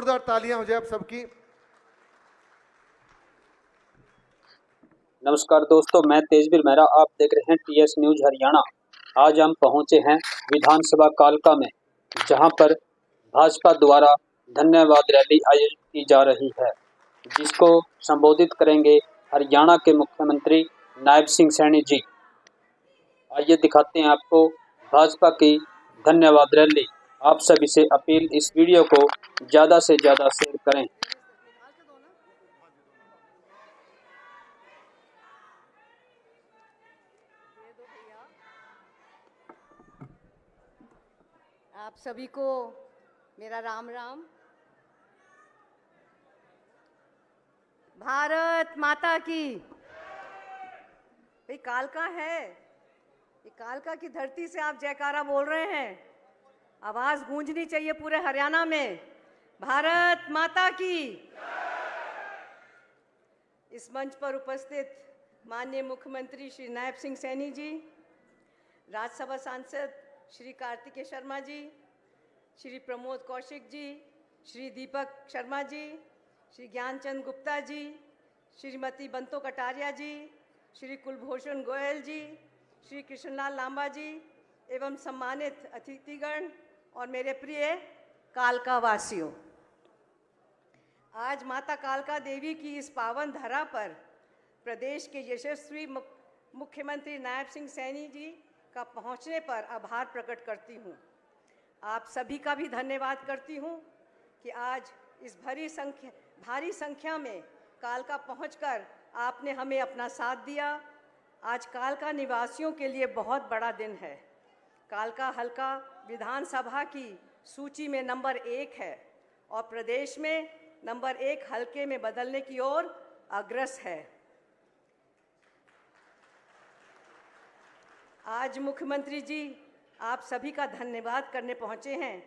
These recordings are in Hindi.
जोरदार तालियां हो जाए आप सबकी। नमस्कार दोस्तों, मैं तेजवीर मेहरा, आप देख रहे हैं टीएस न्यूज हरियाणा। आज हम पहुंचे हैं विधानसभा कालका में, जहां पर भाजपा द्वारा धन्यवाद रैली आयोजित की जा रही है, जिसको संबोधित करेंगे हरियाणा के मुख्यमंत्री नायब सिंह सैनी जी। आइए दिखाते हैं आपको भाजपा की धन्यवाद रैली। आप सभी से अपील, इस वीडियो को ज़्यादा से ज़्यादा शेयर करें। आप सभी को मेरा राम राम। भारत माता की। भाई कालका है, ये कालका की धरती से आप जयकारा बोल रहे हैं, आवाज गूंजनी चाहिए पूरे हरियाणा में, भारत माता की। इस मंच पर उपस्थित माननीय मुख्यमंत्री श्री नायब सिंह सैनी जी, राज्यसभा सांसद श्री कार्तिकेय शर्मा जी, श्री प्रमोद कौशिक जी, श्री दीपक शर्मा जी, श्री ज्ञानचंद गुप्ता जी, श्रीमती बंतो कटारिया जी, श्री कुलभूषण गोयल जी, श्री कृष्णलाल लांबा जी एवं सम्मानित अतिथिगण और मेरे प्रिय कालका वासियों, आज माता कालका देवी की इस पावन धरा पर प्रदेश के यशस्वी मुख्यमंत्री नायब सिंह सैनी जी का पहुंचने पर आभार प्रकट करती हूं। आप सभी का भी धन्यवाद करती हूं कि आज इस भारी संख्या में कालका पहुंचकर आपने हमें अपना साथ दिया। आज कालका निवासियों के लिए बहुत बड़ा दिन है। कालका हल्का विधानसभा की सूची में नंबर 1 है और प्रदेश में नंबर 1 हल्के में बदलने की ओर अग्रसर है। आज मुख्यमंत्री जी आप सभी का धन्यवाद करने पहुंचे हैं।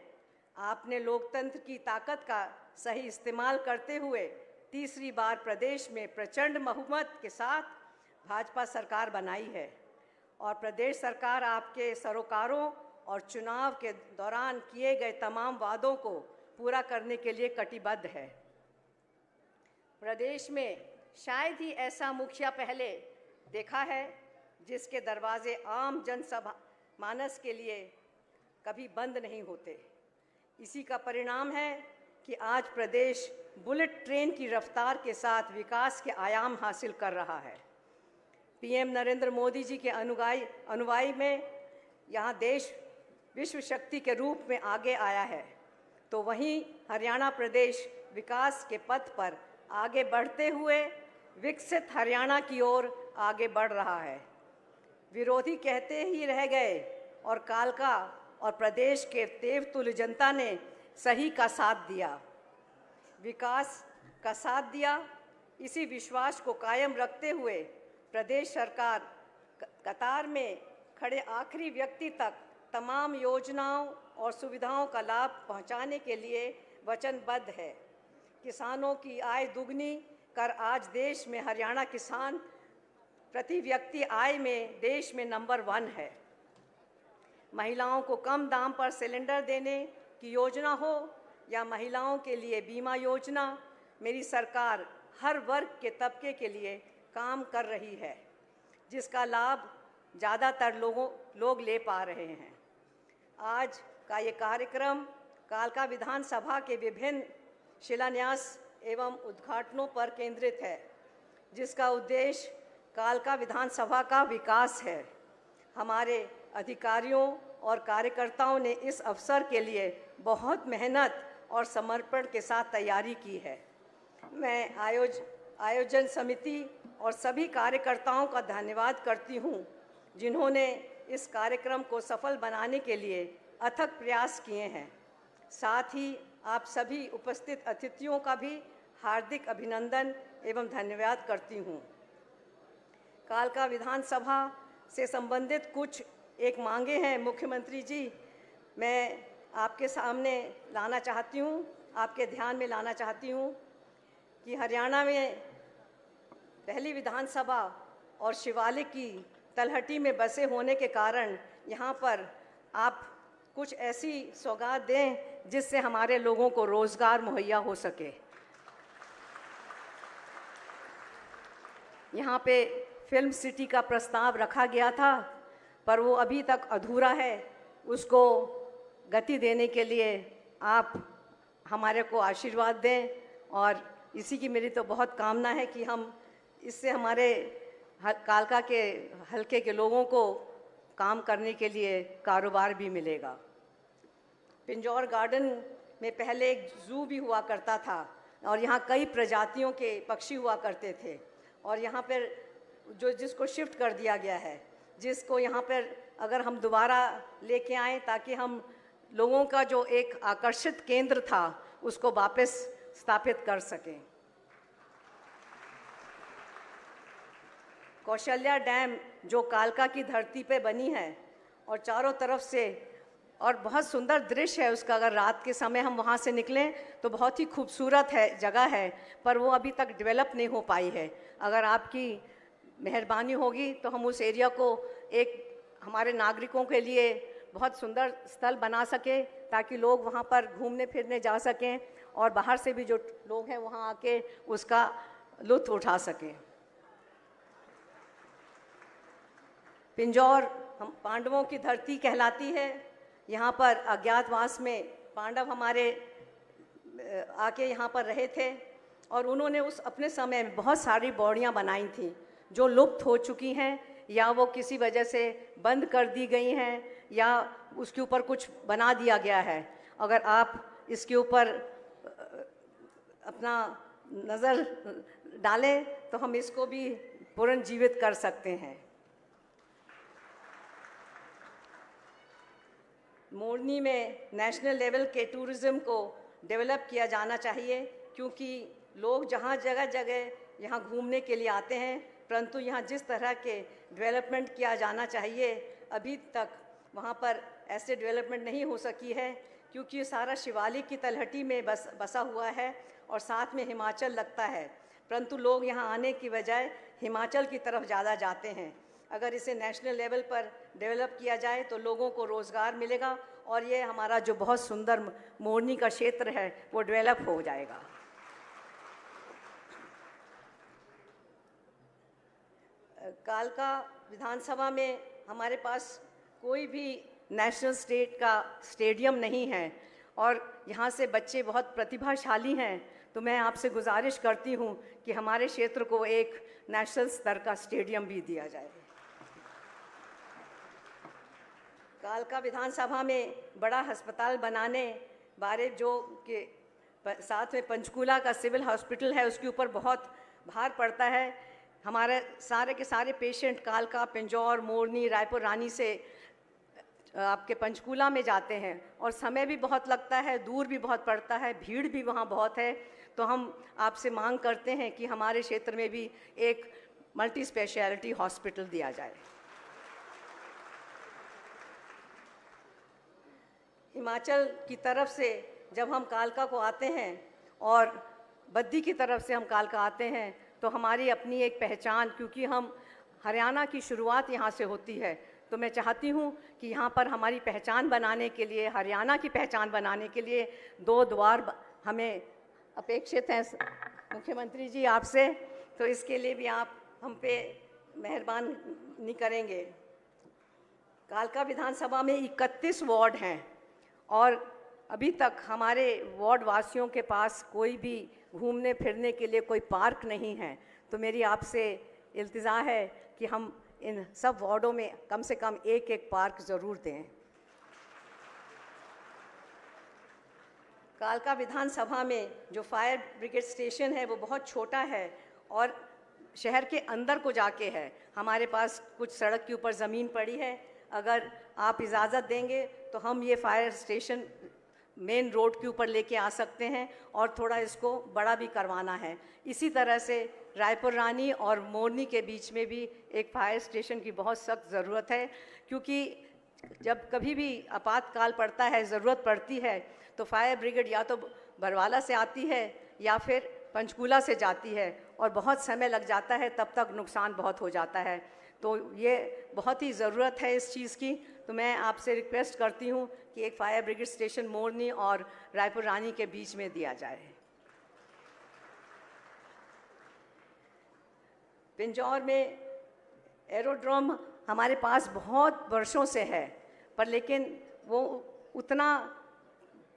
आपने लोकतंत्र की ताकत का सही इस्तेमाल करते हुए तीसरी बार प्रदेश में प्रचंड बहुमत के साथ भाजपा सरकार बनाई है और प्रदेश सरकार आपके सरोकारों और चुनाव के दौरान किए गए तमाम वादों को पूरा करने के लिए कटिबद्ध है। प्रदेश में शायद ही ऐसा मुखिया पहले देखा है जिसके दरवाजे आम जनसभा मानस के लिए कभी बंद नहीं होते। इसी का परिणाम है कि आज प्रदेश बुलेट ट्रेन की रफ्तार के साथ विकास के आयाम हासिल कर रहा है। पीएम नरेंद्र मोदी जी के अनुयायी में यहाँ देश विश्व शक्ति के रूप में आगे आया है, तो वहीं हरियाणा प्रदेश विकास के पथ पर आगे बढ़ते हुए विकसित हरियाणा की ओर आगे बढ़ रहा है। विरोधी कहते ही रह गए और कालका और प्रदेश के देवतुल्य जनता ने सही का साथ दिया, विकास का साथ दिया। इसी विश्वास को कायम रखते हुए प्रदेश सरकार कतार में खड़े आखिरी व्यक्ति तक तमाम योजनाओं और सुविधाओं का लाभ पहुंचाने के लिए वचनबद्ध है। किसानों की आय दुगनी कर आज देश में हरियाणा किसान प्रति व्यक्ति आय में देश में नंबर 1 है। महिलाओं को कम दाम पर सिलेंडर देने की योजना हो या महिलाओं के लिए बीमा योजना, मेरी सरकार हर वर्ग के तबके के लिए काम कर रही है, जिसका लाभ ज़्यादातर लोग ले पा रहे हैं। आज का ये कार्यक्रम कालका विधानसभा के विभिन्न शिलान्यास एवं उद्घाटनों पर केंद्रित है, जिसका उद्देश्य कालका विधानसभा का विकास है। हमारे अधिकारियों और कार्यकर्ताओं ने इस अवसर के लिए बहुत मेहनत और समर्पण के साथ तैयारी की है। मैं आयोजन समिति और सभी कार्यकर्ताओं का धन्यवाद करती हूं, जिन्होंने इस कार्यक्रम को सफल बनाने के लिए अथक प्रयास किए हैं। साथ ही आप सभी उपस्थित अतिथियों का भी हार्दिक अभिनंदन एवं धन्यवाद करती हूं। कालका विधानसभा से संबंधित कुछ एक मांगे हैं मुख्यमंत्री जी, मैं आपके सामने लाना चाहती हूं, आपके ध्यान में लाना चाहती हूं कि हरियाणा में पहली विधानसभा और शिवालिक की तलहटी में बसे होने के कारण यहाँ पर आप कुछ ऐसी सौगात दें जिससे हमारे लोगों को रोज़गार मुहैया हो सके। यहाँ पे फिल्म सिटी का प्रस्ताव रखा गया था, पर वो अभी तक अधूरा है। उसको गति देने के लिए आप हमारे को आशीर्वाद दें, और इसी की मेरी तो बहुत कामना है कि हम इससे हमारे कालका के हलके के लोगों को काम करने के लिए कारोबार भी मिलेगा। पिंजौर गार्डन में पहले एक ज़ू भी हुआ करता था और यहाँ कई प्रजातियों के पक्षी हुआ करते थे, और यहाँ पर जिसको शिफ्ट कर दिया गया है, जिसको यहाँ पर अगर हम दोबारा लेके आएँ ताकि हम लोगों का जो एक आकर्षित केंद्र था उसको वापस स्थापित कर सकें। कौशल्या डैम जो कालका की धरती पे बनी है और चारों तरफ से, और बहुत सुंदर दृश्य है उसका, अगर रात के समय हम वहाँ से निकलें तो बहुत ही खूबसूरत है जगह है, पर वो अभी तक डेवलप नहीं हो पाई है। अगर आपकी मेहरबानी होगी तो हम उस एरिया को एक हमारे नागरिकों के लिए बहुत सुंदर स्थल बना सके, ताकि लोग वहाँ पर घूमने फिरने जा सकें और बाहर से भी जो लोग हैं वहाँ आके उसका लुत्फ़ उठा सकें। पिंजौर हम पांडवों की धरती कहलाती है। यहाँ पर अज्ञातवास में पांडव हमारे आके यहाँ पर रहे थे, और उन्होंने उस अपने समय में बहुत सारी बॉडियाँ बनाई थी जो लुप्त हो चुकी हैं, या वो किसी वजह से बंद कर दी गई हैं, या उसके ऊपर कुछ बना दिया गया है। अगर आप इसके ऊपर अपना नज़र डालें तो हम इसको भी पुनर्जीवित कर सकते हैं। मोरनी में नेशनल लेवल के टूरिज़्म को डेवलप किया जाना चाहिए, क्योंकि लोग जहाँ जगह जगह यहाँ घूमने के लिए आते हैं, परंतु यहाँ जिस तरह के डेवलपमेंट किया जाना चाहिए अभी तक वहाँ पर ऐसे डेवलपमेंट नहीं हो सकी है, क्योंकि ये सारा शिवालिक की तलहटी में बसा हुआ है और साथ में हिमाचल लगता है, परंतु लोग यहाँ आने की बजाय हिमाचल की तरफ ज़्यादा जाते हैं। अगर इसे नेशनल लेवल पर डेवलप किया जाए तो लोगों को रोज़गार मिलेगा, और ये हमारा जो बहुत सुंदर मोरनी का क्षेत्र है वो डेवलप हो जाएगा। कालका विधानसभा में हमारे पास कोई भी नेशनल स्टेट का स्टेडियम नहीं है, और यहाँ से बच्चे बहुत प्रतिभाशाली हैं, तो मैं आपसे गुजारिश करती हूँ कि हमारे क्षेत्र को एक नेशनल स्तर का स्टेडियम भी दिया जाए। कालका विधानसभा में बड़ा अस्पताल बनाने बारे जो के साथ में पंचकूला का सिविल हॉस्पिटल है उसके ऊपर बहुत भार पड़ता है। हमारे सारे के सारे पेशेंट कालका, पिंजौर, मोरनी, रायपुर रानी से आपके पंचकूला में जाते हैं, और समय भी बहुत लगता है, दूर भी बहुत पड़ता है, भीड़ भी वहाँ बहुत है। तो हम आपसे मांग करते हैं कि हमारे क्षेत्र में भी एक मल्टी स्पेशलिटी हॉस्पिटल दिया जाए। हिमाचल की तरफ से जब हम कालका को आते हैं और बद्दी की तरफ से हम कालका आते हैं तो हमारी अपनी एक पहचान, क्योंकि हम हरियाणा की शुरुआत यहाँ से होती है, तो मैं चाहती हूँ कि यहाँ पर हमारी पहचान बनाने के लिए, हरियाणा की पहचान बनाने के लिए 2 द्वार हमें अपेक्षित हैं मुख्यमंत्री जी आपसे, तो इसके लिए भी आप हम पे मेहरबानी करेंगे। कालका विधानसभा में 31 वार्ड हैं, और अभी तक हमारे वार्ड वासियों के पास कोई भी घूमने फिरने के लिए कोई पार्क नहीं है। तो मेरी आपसे इल्तिजा है कि हम इन सब वार्डों में कम से कम एक पार्क ज़रूर दें। कालका विधानसभा में जो फायर ब्रिगेड स्टेशन है वो बहुत छोटा है और शहर के अंदर को जाके है। हमारे पास कुछ सड़क के ऊपर ज़मीन पड़ी है, अगर आप इजाज़त देंगे तो हम ये फायर स्टेशन मेन रोड के ऊपर लेके आ सकते हैं और थोड़ा इसको बड़ा भी करवाना है। इसी तरह से रायपुर रानी और मोरनी के बीच में भी एक फायर स्टेशन की बहुत सख्त ज़रूरत है, क्योंकि जब कभी भी आपातकाल पड़ता है, ज़रूरत पड़ती है, तो फायर ब्रिगेड या तो बरवाला से आती है या फिर पंचकूला से जाती है और बहुत समय लग जाता है, तब तक नुकसान बहुत हो जाता है। तो ये बहुत ही ज़रूरत है इस चीज़ की। तो तो मैं आपसे रिक्वेस्ट करती हूँ कि एक फायर ब्रिगेड स्टेशन मोरनी और रायपुर रानी के बीच में दिया जाए। पिंजौर में एरोड्रोम हमारे पास बहुत वर्षों से है, पर लेकिन वो उतना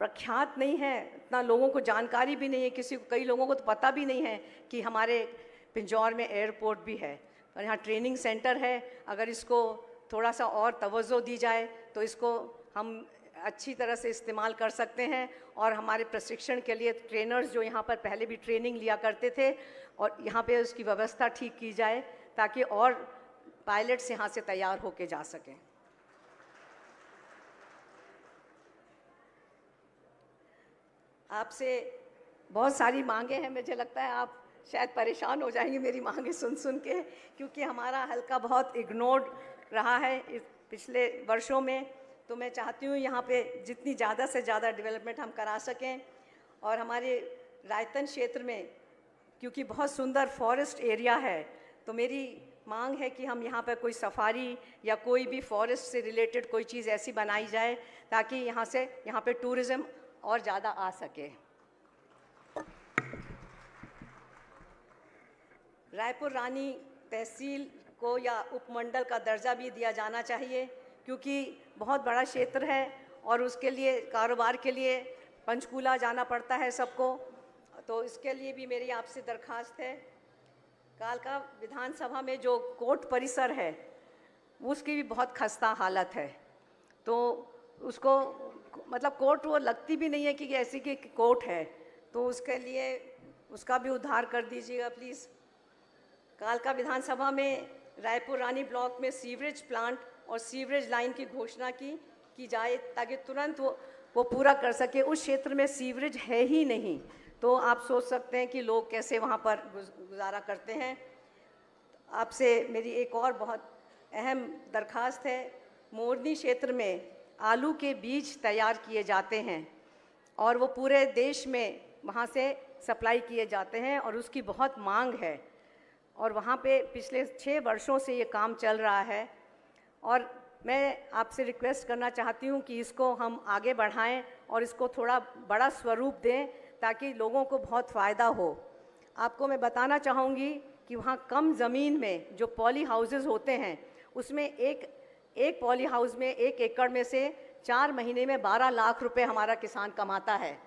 प्रख्यात नहीं है, उतना लोगों को जानकारी भी नहीं है, कई लोगों को तो पता भी नहीं है कि हमारे पिंजौर में एयरपोर्ट भी है। और यहाँ ट्रेनिंग सेंटर है, अगर इसको थोड़ा सा और तवज्जो दी जाए तो इसको हम अच्छी तरह से इस्तेमाल कर सकते हैं। और हमारे प्रशिक्षण के लिए ट्रेनर्स जो यहाँ पर पहले भी ट्रेनिंग लिया करते थे, और यहाँ पे उसकी व्यवस्था ठीक की जाए ताकि और पायलट्स यहाँ से तैयार होके जा सकें। आपसे बहुत सारी मांगे हैं, मुझे लगता है आप शायद परेशान हो जाएंगे मेरी मांगे सुन सुन के, क्योंकि हमारा हल्का बहुत इग्नोर्ड रहा है इस पिछले वर्षों में। तो मैं चाहती हूँ यहाँ पे जितनी ज़्यादा से ज़्यादा डेवलपमेंट हम करा सकें। और हमारे रायतन क्षेत्र में क्योंकि बहुत सुंदर फॉरेस्ट एरिया है, तो मेरी मांग है कि हम यहाँ पर कोई सफारी या कोई भी फॉरेस्ट से रिलेटेड कोई चीज़ ऐसी बनाई जाए ताकि यहाँ पे टूरिज़्म और ज़्यादा आ सके। रायपुर रानी तहसील को या उपमंडल का दर्जा भी दिया जाना चाहिए, क्योंकि बहुत बड़ा क्षेत्र है और उसके लिए कारोबार के लिए पंचकूला जाना पड़ता है सबको। तो इसके लिए भी मेरी आपसे दरख्वास्त है। कालका विधानसभा में जो कोर्ट परिसर है उसकी भी बहुत खस्ता हालत है, तो उसको मतलब कोर्ट वो लगती भी नहीं है कि ऐसी कि कोर्ट है, तो उसके लिए उसका भी उद्धार कर दीजिएगा प्लीज़। कालका विधानसभा में रायपुर रानी ब्लॉक में सीवरेज प्लांट और सीवरेज लाइन की घोषणा की जाए ताकि तुरंत वो पूरा कर सके। उस क्षेत्र में सीवरेज है ही नहीं, तो आप सोच सकते हैं कि लोग कैसे वहाँ पर गुजारा करते हैं। आपसे मेरी एक और बहुत अहम दरख्वास्त है। मोरनी क्षेत्र में आलू के बीज तैयार किए जाते हैं और वो पूरे देश में वहाँ से सप्लाई किए जाते हैं और उसकी बहुत मांग है, और वहाँ पे पिछले 6 वर्षों से ये काम चल रहा है। और मैं आपसे रिक्वेस्ट करना चाहती हूँ कि इसको हम आगे बढ़ाएं और इसको थोड़ा बड़ा स्वरूप दें ताकि लोगों को बहुत फ़ायदा हो। आपको मैं बताना चाहूँगी कि वहाँ कम ज़मीन में जो पॉली हाउसेस होते हैं उसमें एक पॉली हाउस में 1 एकड़ में से 4 महीने में 12 लाख रुपए हमारा किसान कमाता है।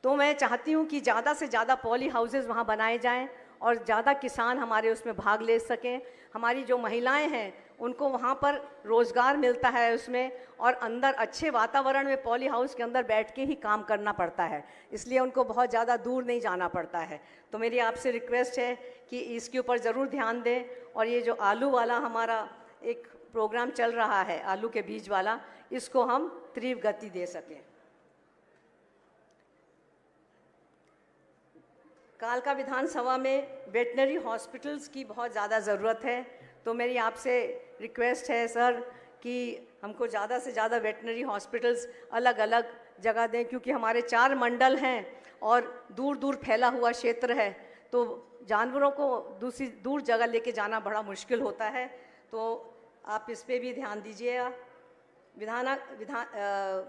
तो मैं चाहती हूँ कि ज़्यादा से ज़्यादा पॉली हाउसेस वहाँ बनाए जाएं और ज़्यादा किसान हमारे उसमें भाग ले सकें। हमारी जो महिलाएं हैं उनको वहाँ पर रोज़गार मिलता है उसमें, और अंदर अच्छे वातावरण में पॉली हाउस के अंदर बैठ के ही काम करना पड़ता है, इसलिए उनको बहुत ज़्यादा दूर नहीं जाना पड़ता है। तो मेरी आपसे रिक्वेस्ट है कि इसके ऊपर ज़रूर ध्यान दें। और ये जो आलू वाला हमारा एक प्रोग्राम चल रहा है, आलू के बीज वाला, इसको हम तीव्र गति दे सकें। कालका विधानसभा में वेटनरी हॉस्पिटल्स की बहुत ज़्यादा ज़रूरत है, तो मेरी आपसे रिक्वेस्ट है सर कि हमको ज़्यादा से ज़्यादा वेटनरी हॉस्पिटल्स अलग अलग जगह दें, क्योंकि हमारे 4 मंडल हैं और दूर दूर फैला हुआ क्षेत्र है, तो जानवरों को दूर जगह लेके जाना बड़ा मुश्किल होता है। तो आप इस पे भी ध्यान दीजिएगा।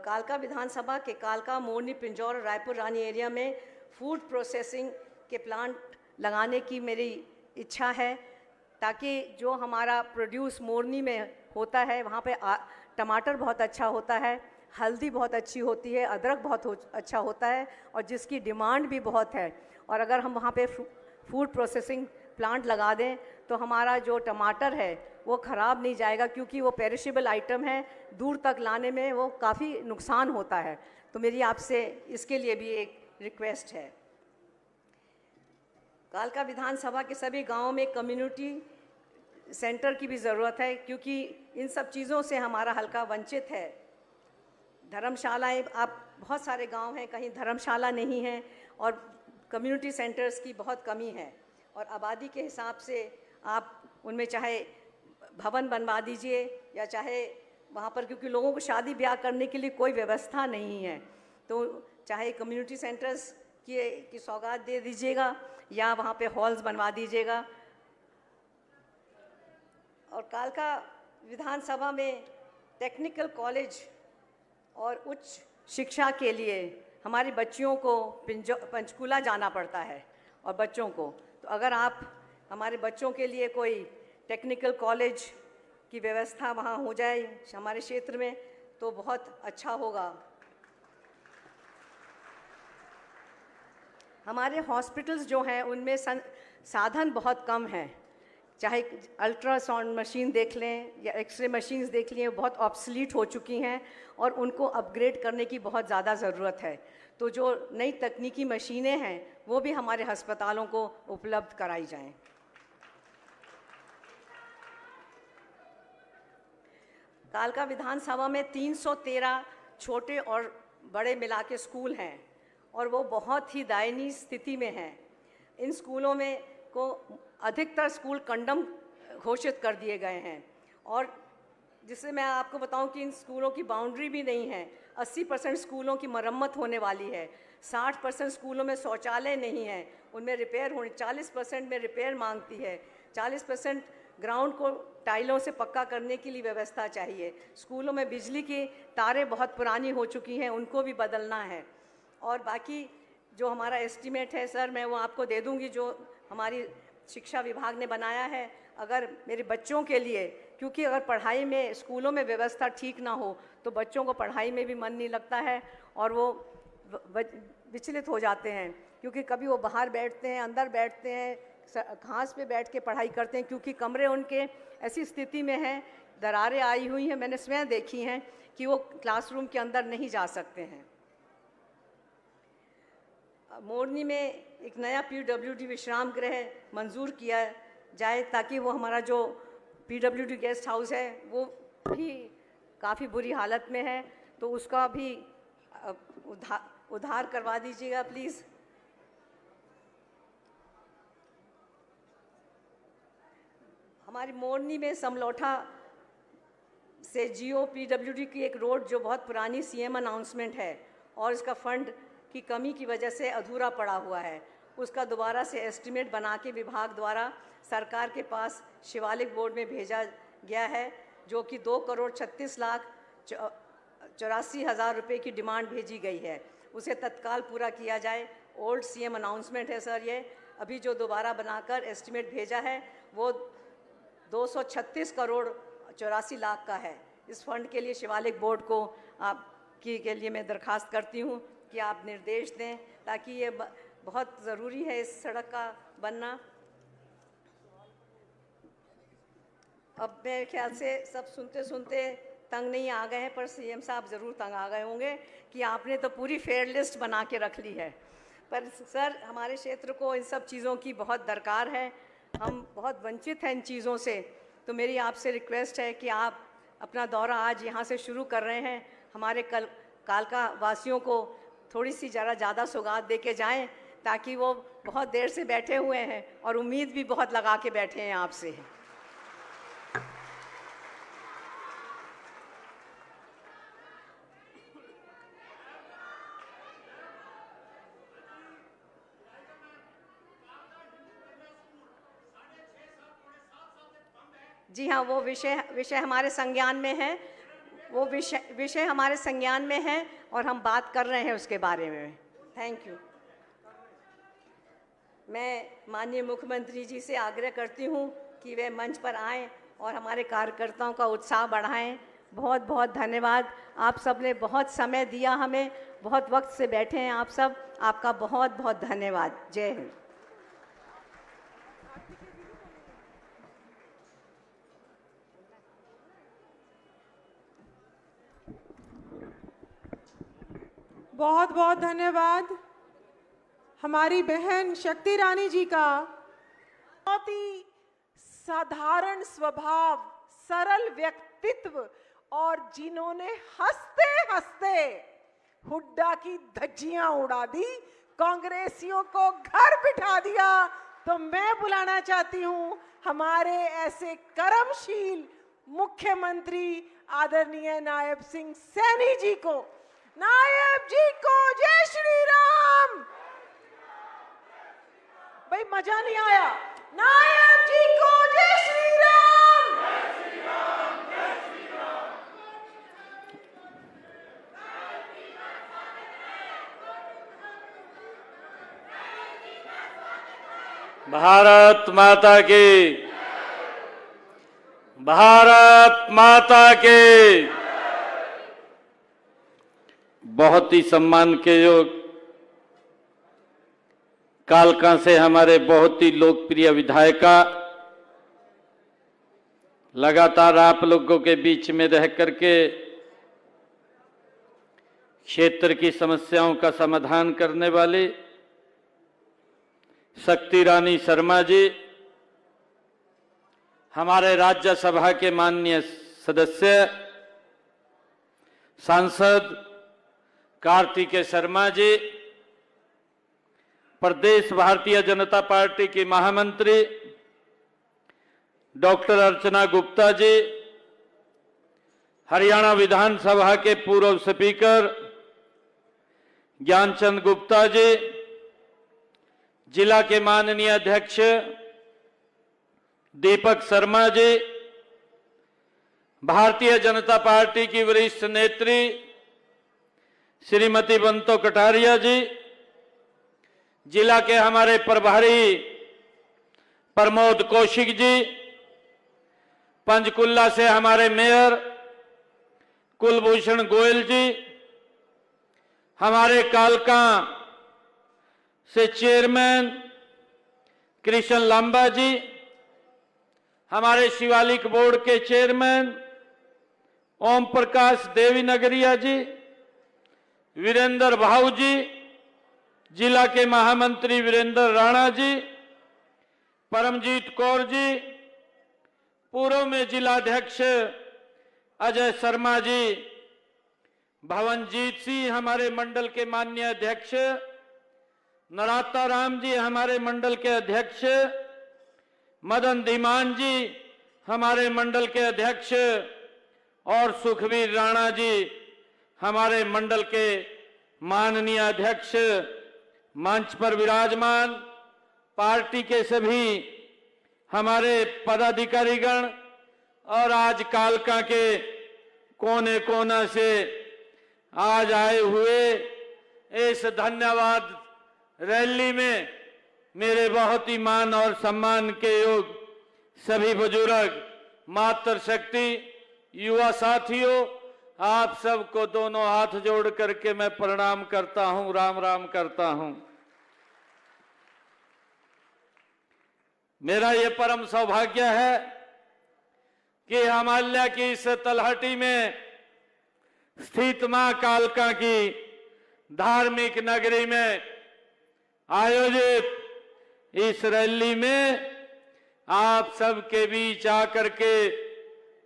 कालका विधानसभा के कालका, मोरनी, पिंजौर और रायपुर रानी एरिया में फूड प्रोसेसिंग के प्लांट लगाने की मेरी इच्छा है, ताकि जो हमारा प्रोड्यूस मोरनी में होता है वहाँ पे टमाटर बहुत अच्छा होता है, हल्दी बहुत अच्छी होती है, अदरक बहुत अच्छा होता है और जिसकी डिमांड भी बहुत है। और अगर हम वहाँ पे फूड प्रोसेसिंग प्लांट लगा दें तो हमारा जो टमाटर है वो ख़राब नहीं जाएगा, क्योंकि वो पेरिशेबल आइटम है, दूर तक लाने में वो काफ़ी नुकसान होता है। तो मेरी आपसे इसके लिए भी एक रिक्वेस्ट है। कालका विधानसभा के सभी गांवों में कम्युनिटी सेंटर की भी ज़रूरत है, क्योंकि इन सब चीज़ों से हमारा हल्का वंचित है। धर्मशालाएं, आप बहुत सारे गांव हैं कहीं धर्मशाला नहीं है और कम्युनिटी सेंटर्स की बहुत कमी है, और आबादी के हिसाब से आप उनमें चाहे भवन बनवा दीजिए या चाहे वहाँ पर, क्योंकि लोगों को शादी ब्याह करने के लिए कोई व्यवस्था नहीं है, तो चाहे कम्युनिटी सेंटर्स की सौगात दे दीजिएगा या वहाँ पे हॉल्स बनवा दीजिएगा। और कालका विधानसभा में टेक्निकल कॉलेज और उच्च शिक्षा के लिए हमारी बच्चियों को पंचकुला जाना पड़ता है और बच्चों को, तो अगर आप हमारे बच्चों के लिए कोई टेक्निकल कॉलेज की व्यवस्था वहाँ हो जाए हमारे क्षेत्र में तो बहुत अच्छा होगा। हमारे हॉस्पिटल्स जो हैं उनमें साधन बहुत कम हैं, चाहे अल्ट्रासाउंड मशीन देख लें या एक्सरे मशीन्स देख लें, बहुत ऑब्सलीट हो चुकी हैं और उनको अपग्रेड करने की बहुत ज़्यादा ज़रूरत है। तो जो नई तकनीकी मशीनें हैं वो भी हमारे अस्पतालों को उपलब्ध कराई जाएं। कालका विधानसभा में 313 छोटे और बड़े मिला के स्कूल हैं और वो बहुत ही दयनीय स्थिति में हैं। इन स्कूलों में को अधिकतर स्कूल कंडम घोषित कर दिए गए हैं और जिससे मैं आपको बताऊं कि इन स्कूलों की बाउंड्री भी नहीं है। 80% स्कूलों की मरम्मत होने वाली है, 60% स्कूलों में शौचालय नहीं है, उनमें रिपेयर होने 40% में रिपेयर मांगती है, 40% ग्राउंड को टाइलों से पक्का करने के लिए व्यवस्था चाहिए। स्कूलों में बिजली की तारें बहुत पुरानी हो चुकी हैं, उनको भी बदलना है। और बाकी जो हमारा एस्टीमेट है सर, मैं वो आपको दे दूंगी जो हमारी शिक्षा विभाग ने बनाया है। अगर मेरे बच्चों के लिए, क्योंकि अगर पढ़ाई में स्कूलों में व्यवस्था ठीक ना हो तो बच्चों को पढ़ाई में भी मन नहीं लगता है और वो विचलित हो जाते हैं, क्योंकि कभी वो बाहर बैठते हैं, अंदर बैठते हैं, घास पे बैठ के पढ़ाई करते हैं, क्योंकि कमरे उनके ऐसी स्थिति में हैं, दरारें आई हुई हैं, मैंने स्वयं देखी हैं कि वो क्लासरूम के अंदर नहीं जा सकते हैं। मोरनी में एक नया PWD विश्राम गृह मंजूर किया जाए ताकि वो हमारा जो PWD गेस्ट हाउस है वो भी काफ़ी बुरी हालत में है, तो उसका भी उद्धार करवा दीजिएगा प्लीज़। हमारी मोरनी में समलौठा से GO-PWD की एक रोड जो बहुत पुरानी CM अनाउंसमेंट है और इसका फंड की कमी की वजह से अधूरा पड़ा हुआ है, उसका दोबारा से एस्टीमेट बना के विभाग द्वारा सरकार के पास शिवालिक बोर्ड में भेजा गया है, जो कि 2,36,84,000 रुपये की डिमांड भेजी गई है। उसे तत्काल पूरा किया जाए। ओल्ड CM अनाउंसमेंट है सर ये, अभी जो दोबारा बनाकर एस्टीमेट भेजा है वो 236 करोड़ 84 लाख का है। इस फंड के लिए शिवालिक बोर्ड को के लिए मैं दरखास्त करती हूँ कि आप निर्देश दें ताकि ये बहुत ज़रूरी है इस सड़क का बनना। अब मेरे ख्याल से सब सुनते सुनते तंग नहीं आ गए हैं, पर CM साहब ज़रूर तंग आ गए होंगे कि आपने तो पूरी फेयर लिस्ट बना के रख ली है। पर सर हमारे क्षेत्र को इन सब चीज़ों की बहुत दरकार है, हम बहुत वंचित हैं इन चीज़ों से। तो मेरी आपसे रिक्वेस्ट है कि आप अपना दौरा आज यहाँ से शुरू कर रहे हैं, हमारे कालका वासियों को थोड़ी सी ज़्यादा सौगात दे के जाएँ, ताकि वो बहुत देर से बैठे हुए हैं और उम्मीद भी बहुत लगा के बैठे हैं आपसे। जी हाँ, वो विषय हमारे संज्ञान में है, वो विषय हमारे संज्ञान में है और हम बात कर रहे हैं उसके बारे में। Thank you. मैं माननीय मुख्यमंत्री जी से आग्रह करती हूँ कि वे मंच पर आएं और हमारे कार्यकर्ताओं का उत्साह बढ़ाएं। बहुत बहुत धन्यवाद, आप सब ने बहुत समय दिया हमें, बहुत वक्त से बैठे हैं आप सब, आपका बहुत बहुत धन्यवाद। जय हिंद। बहुत बहुत धन्यवाद हमारी बहन शक्ति रानी जी का। बहुत ही साधारण स्वभाव, सरल व्यक्तित्व और जिन्होंने हंसते हंसते हुड्डा की धज्जियां उड़ा दी, कांग्रेसियों को घर बिठा दिया। तो मैं बुलाना चाहती हूं हमारे ऐसे कर्मशील मुख्यमंत्री आदरणीय नायब सिंह सैनी जी को। नायब जी को जय श्री राम। भाई मजा नहीं आया। नायब जी को जय श्री राम। जय श्री राम, जय श्री राम। भारत माता की, भारत माता की। बहुत ही सम्मान के योग कालका से हमारे बहुत ही लोकप्रिय विधायिका लगातार आप लोगों के बीच में रह करके क्षेत्र की समस्याओं का समाधान करने वाली शक्ति रानी शर्मा जी, हमारे राज्यसभा के माननीय सदस्य सांसद कार्तिकेय शर्मा जी, प्रदेश भारतीय जनता पार्टी की महामंत्री डॉक्टर अर्चना गुप्ता जी, हरियाणा विधानसभा के पूर्व स्पीकर ज्ञानचंद गुप्ता जी, जिला के माननीय अध्यक्ष दीपक शर्मा जी, भारतीय जनता पार्टी की वरिष्ठ नेत्री श्रीमती बंतो कटारिया जी, जिला के हमारे प्रभारी प्रमोद कौशिक जी, पंचकुला से हमारे मेयर कुलभूषण गोयल जी, हमारे कालका से चेयरमैन कृष्ण लांबा जी, हमारे शिवालिक बोर्ड के चेयरमैन ओम प्रकाश देवी नगरिया जी, वीरेंद्र भाऊ जी, जिला के महामंत्री वीरेंद्र राणा जी, परमजीत कौर जी, पूर्व में जिलाध्यक्ष अजय शर्मा जी, भवनजीत सिंह हमारे मंडल के माननीय अध्यक्ष, नराता राम जी हमारे मंडल के अध्यक्ष, मदन धीमान जी हमारे मंडल के अध्यक्ष और सुखबीर राणा जी हमारे मंडल के माननीय अध्यक्ष, मंच पर विराजमान पार्टी के सभी हमारे पदाधिकारीगण और आज कालका के कोने कोना से आज आए हुए इस धन्यवाद रैली में मेरे बहुत ही मान और सम्मान के योग सभी बुजुर्ग, मातृशक्ति, युवा साथियों, आप सबको दोनों हाथ जोड़ करके मैं प्रणाम करता हूं, राम राम करता हूं। मेरा ये परम सौभाग्य है कि हिमालय की इस तलहटी में स्थित मां कालका की धार्मिक नगरी में आयोजित इस रैली में आप सबके बीच आकर के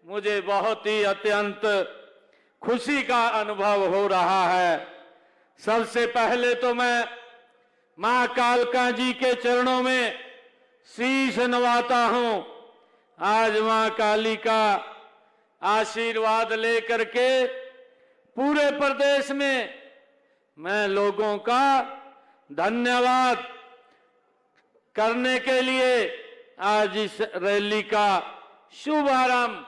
मुझे बहुत ही अत्यंत खुशी का अनुभव हो रहा है। सबसे पहले तो मैं मां कालका जी के चरणों में शीश नवाता हूं। आज मां काली का आशीर्वाद लेकर के पूरे प्रदेश में मैं लोगों का धन्यवाद करने के लिए आज इस रैली का शुभारंभ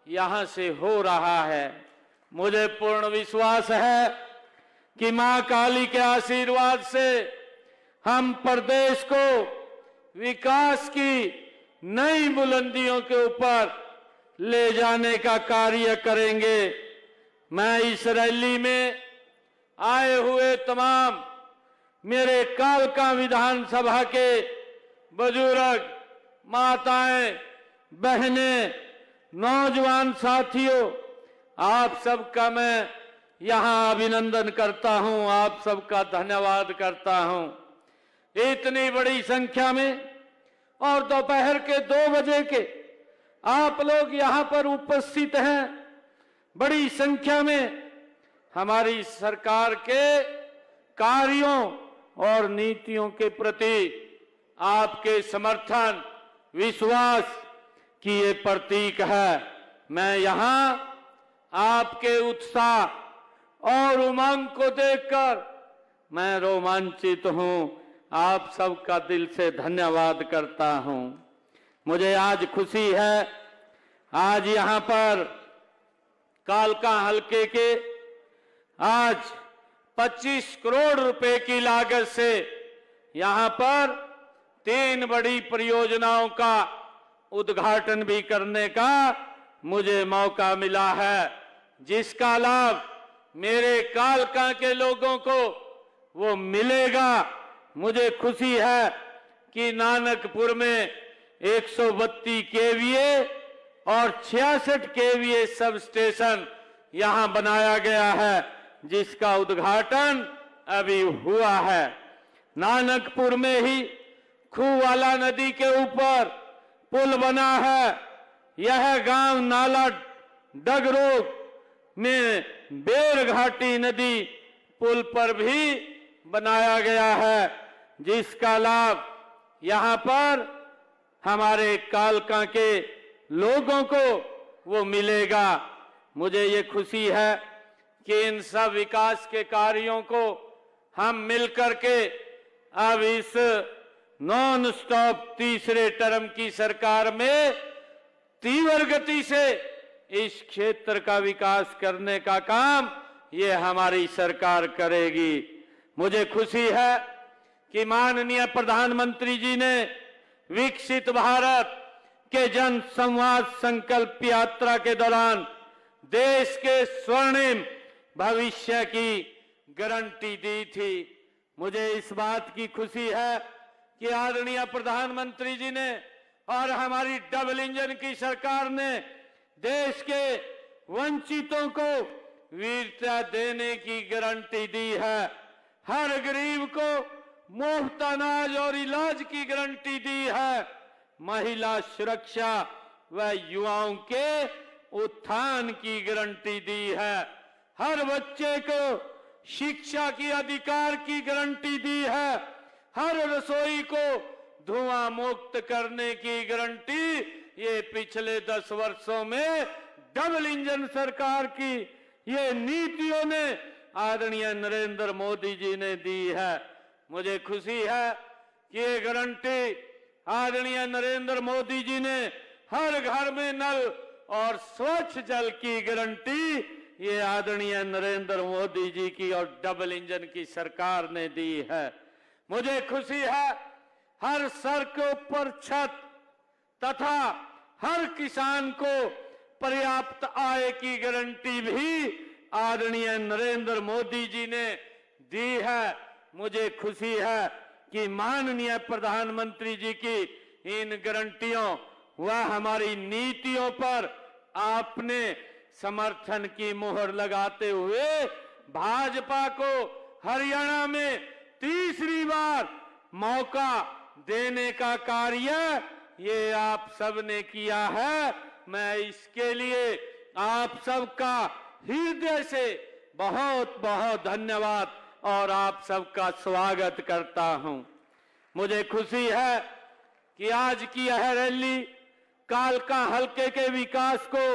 यहां से हो रहा है। मुझे पूर्ण विश्वास है कि मां काली के आशीर्वाद से हम प्रदेश को विकास की नई बुलंदियों के ऊपर ले जाने का कार्य करेंगे। मैं इस रैली में आए हुए तमाम मेरे कालका विधानसभा के बुजुर्ग, माताएं, बहनें, नौजवान साथियों, आप सबका मैं यहां अभिनंदन करता हूं, आप सबका धन्यवाद करता हूं। इतनी बड़ी संख्या में और दोपहर के 2 बजे के आप लोग यहां पर उपस्थित हैं। बड़ी संख्या में हमारी सरकार के कार्यों और नीतियों के प्रति आपके समर्थन, विश्वास की ये प्रतीक है। मैं यहां आपके उत्साह और उमंग को देखकर मैं रोमांचित हूं। आप सबका दिल से धन्यवाद करता हूं। मुझे आज खुशी है, आज यहां पर कालका हलके के आज 25 करोड़ रुपए की लागत से यहां पर 3 बड़ी परियोजनाओं का उद्घाटन भी करने का मुझे मौका मिला है, जिसका लाभ मेरे कालका के लोगों को वो मिलेगा। मुझे खुशी है कि नानकपुर में 132 केवीए और 66 केवीए सब स्टेशन यहां बनाया गया है, जिसका उद्घाटन अभी हुआ है। नानकपुर में ही खूवाला नदी के ऊपर पुल बना है। यह गांव नाला डगरोग में बेरघाटी नदी पुल पर भी बनाया गया है, जिसका लाभ यहां पर हमारे कालका के लोगों को वो मिलेगा। मुझे ये खुशी है कि इन सब विकास के कार्यों को हम मिलकर के अब इस नॉन स्टॉप तीसरे टर्म की सरकार में तीव्र गति से इस क्षेत्र का विकास करने का काम ये हमारी सरकार करेगी। मुझे खुशी है कि माननीय प्रधानमंत्री जी ने विकसित भारत के जन संवाद संकल्प यात्रा के दौरान देश के स्वर्णिम भविष्य की गारंटी दी थी। मुझे इस बात की खुशी है कि आदरणीय प्रधानमंत्री जी ने और हमारी डबल इंजन की सरकार ने देश के वंचितों को वीरता देने की गारंटी दी है। हर गरीब को मुफ्त अनाज और इलाज की गारंटी दी है। महिला सुरक्षा व युवाओं के उत्थान की गारंटी दी है। हर बच्चे को शिक्षा की अधिकार की गारंटी दी है। हर रसोई को धुआं मुक्त करने की गारंटी ये पिछले 10 वर्षों में डबल इंजन सरकार की ये नीतियों ने आदरणीय नरेंद्र मोदी जी ने दी है। मुझे खुशी है कि ये गारंटी आदरणीय नरेंद्र मोदी जी ने हर घर में नल और स्वच्छ जल की गारंटी ये आदरणीय नरेंद्र मोदी जी की और डबल इंजन की सरकार ने दी है। मुझे खुशी है हर सर के ऊपर छत तथा हर किसान को पर्याप्त आय की गारंटी भी आदरणीय नरेंद्र मोदी जी ने दी है। मुझे खुशी है कि माननीय प्रधानमंत्री जी की इन गारंटियों व हमारी नीतियों पर आपने समर्थन की मोहर लगाते हुए भाजपा को हरियाणा में तीसरी बार मौका देने का कार्य ये आप सबने किया है। मैं इसके लिए आप सबका हृदय से बहुत बहुत धन्यवाद और आप सबका स्वागत करता हूं। मुझे खुशी है कि आज की यह रैली कालका हलके के विकास को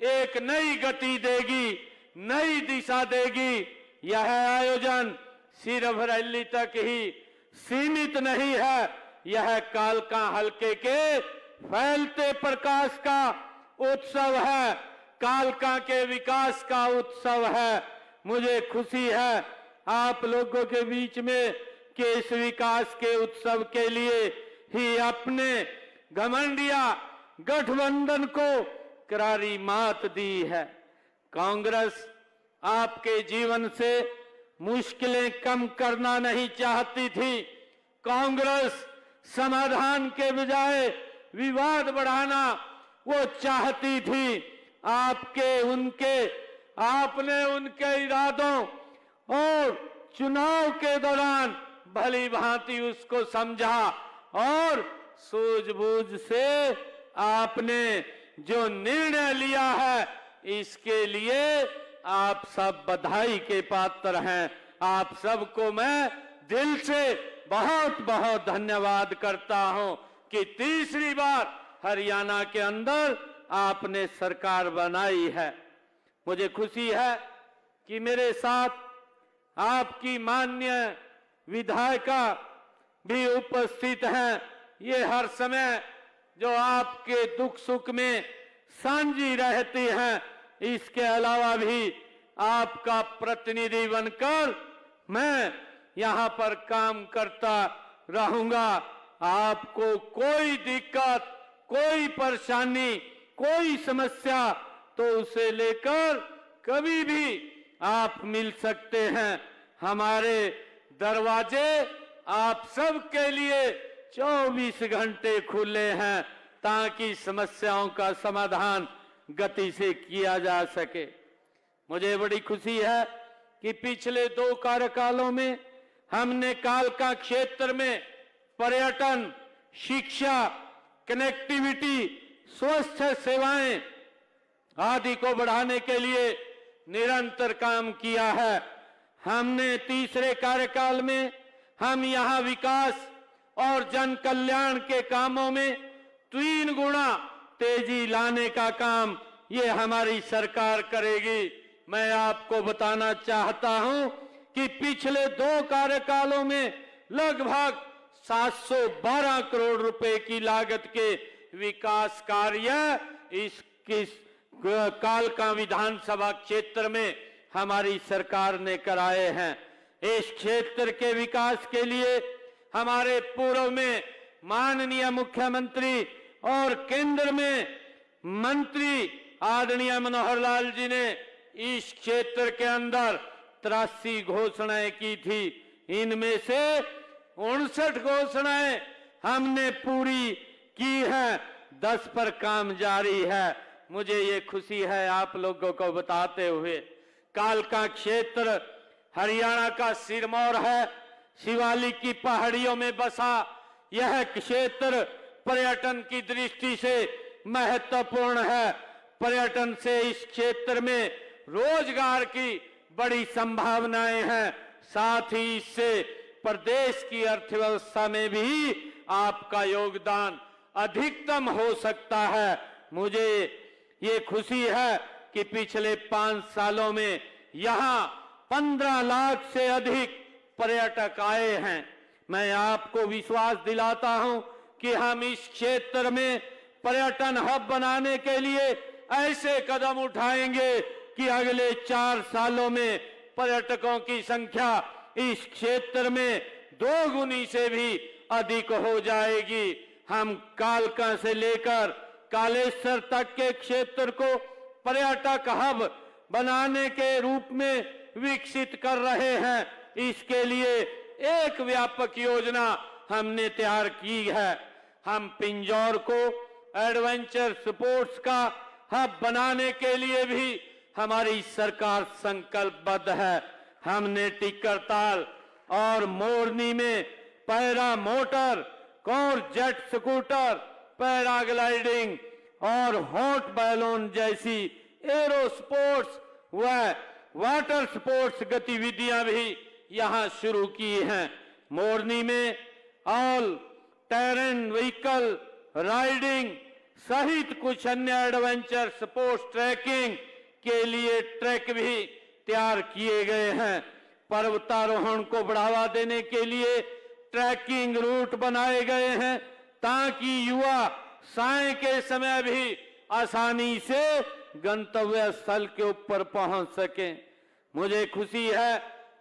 एक नई गति देगी, नई दिशा देगी। यह आयोजन सिर्फ रैली तक ही सीमित नहीं है, यह कालका हलके के फैलते प्रकाश का उत्सव है, कालका के विकास का उत्सव है। मुझे खुशी है आप लोगों के बीच में कि इस विकास के उत्सव के लिए ही अपने घमंडिया गठबंधन को करारी मात दी है। कांग्रेस आपके जीवन से मुश्किलें कम करना नहीं चाहती थी। कांग्रेस समाधान के बजाय विवाद बढ़ाना वो चाहती थी। आपने उनके इरादों और चुनाव के दौरान भली भांति उसको समझा और सूझबूझ से आपने जो निर्णय लिया है इसके लिए आप सब बधाई के पात्र हैं। आप सबको मैं दिल से बहुत बहुत धन्यवाद करता हूं कि तीसरी बार हरियाणा के अंदर आपने सरकार बनाई है। मुझे खुशी है कि मेरे साथ आपकी माननीय विधायिका भी उपस्थित हैं। ये हर समय जो आपके दुख सुख में साझी रहती हैं। इसके अलावा भी आपका प्रतिनिधि बनकर मैं यहाँ पर काम करता रहूंगा। आपको कोई दिक्कत, कोई परेशानी, कोई समस्या तो उसे लेकर कभी भी आप मिल सकते हैं। हमारे दरवाजे आप सबके लिए 24 घंटे खुले हैं ताकि समस्याओं का समाधान गति से किया जा सके। मुझे बड़ी खुशी है कि पिछले 2 कार्यकालों में हमने कालका क्षेत्र में पर्यटन, शिक्षा, कनेक्टिविटी, स्वास्थ्य सेवाएं आदि को बढ़ाने के लिए निरंतर काम किया है। हमने तीसरे कार्यकाल में हम यहां विकास और जन कल्याण के कामों में 3 गुना तेजी लाने का काम ये हमारी सरकार करेगी। मैं आपको बताना चाहता हूं कि पिछले 2 कार्यकालों में लगभग 712 करोड़ रुपए की लागत के विकास कार्य इस कालका विधानसभा क्षेत्र में हमारी सरकार ने कराए हैं। इस क्षेत्र के विकास के लिए हमारे पूर्व में माननीय मुख्यमंत्री और केंद्र में मंत्री आदरणीय मनोहर लाल जी ने इस क्षेत्र के अंदर 83 घोषणाएं की थी। इनमें से 59 घोषणाएं हमने पूरी की है, 10 पर काम जारी है। मुझे ये खुशी है आप लोगों को बताते हुए। कालका क्षेत्र हरियाणा का सिरमौर है। शिवालिक की पहाड़ियों में बसा यह क्षेत्र पर्यटन की दृष्टि से महत्वपूर्ण है। पर्यटन से इस क्षेत्र में रोजगार की बड़ी संभावनाएं हैं। साथ ही इससे प्रदेश की अर्थव्यवस्था में भी आपका योगदान अधिकतम हो सकता है। मुझे ये खुशी है कि पिछले 5 सालों में यहाँ 15 लाख से अधिक पर्यटक आए हैं। मैं आपको विश्वास दिलाता हूं कि हम इस क्षेत्र में पर्यटन हब बनाने के लिए ऐसे कदम उठाएंगे कि अगले 4 सालों में पर्यटकों की संख्या इस क्षेत्र में 2 गुनी से भी अधिक हो जाएगी। हम कालका से लेकर कालेश्वर तक के क्षेत्र को पर्यटक हब बनाने के रूप में विकसित कर रहे हैं। इसके लिए एक व्यापक योजना हमने तैयार की है। हम पिंजौर को एडवेंचर स्पोर्ट्स का हब बनाने के लिए भी हमारी सरकार संकल्पबद्ध है। हमने टिक्करताल और मोरनी में पैरा मोटर और जेट स्कूटर, पैराग्लाइडिंग और हॉट बैलून जैसी एरो स्पोर्ट्स व वाटर स्पोर्ट्स गतिविधियां भी यहां शुरू की हैं। मोरनी में ऑल टेरेन व्हीकल राइडिंग सहित कुछ अन्य एडवेंचर स्पोर्ट्स ट्रैकिंग के लिए ट्रैक भी तैयार किए गए हैं। पर्वतारोहण को बढ़ावा देने के लिए ट्रैकिंग रूट बनाए गए हैं ताकि युवा साय के समय भी आसानी से गंतव्य स्थल के ऊपर पहुंच सकें। मुझे खुशी है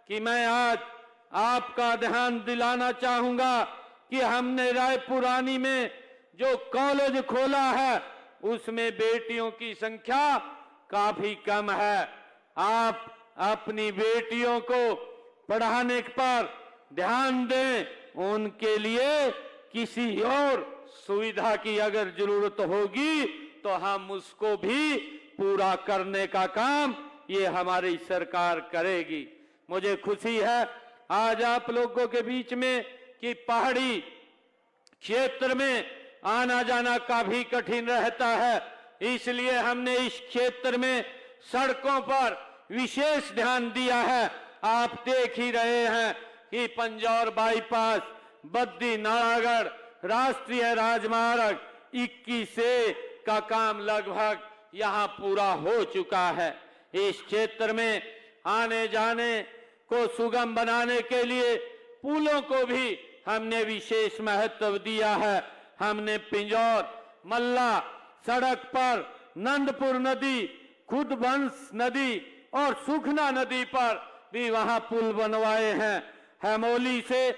कि मैं आज आपका ध्यान दिलाना चाहूंगा कि हमने रायपुरानी में जो कॉलेज खोला है उसमें बेटियों की संख्या काफी कम है। आप अपनी बेटियों को पढ़ाने पर ध्यान दें। उनके लिए किसी और सुविधा की अगर जरूरत होगी तो हम उसको भी पूरा करने का काम ये हमारी सरकार करेगी। मुझे खुशी है आज आप लोगों के बीच में कि पहाड़ी क्षेत्र में आना जाना काफी कठिन रहता है, इसलिए हमने इस क्षेत्र में सड़कों पर विशेष ध्यान दिया है। आप देख ही रहे हैं कि पंजौर बाईपास, बद्दी नालागढ़ राष्ट्रीय राजमार्ग 21A का काम लगभग यहां पूरा हो चुका है। इस क्षेत्र में आने जाने को सुगम बनाने के लिए पुलों को भी हमने विशेष महत्व दिया है। हमने पिंजौर मल्ला सड़क पर नंदपुर नदी, खुदबंस नदी और सुखना नदी पर भी वहां पुल बनवाए हैं। हेमोली से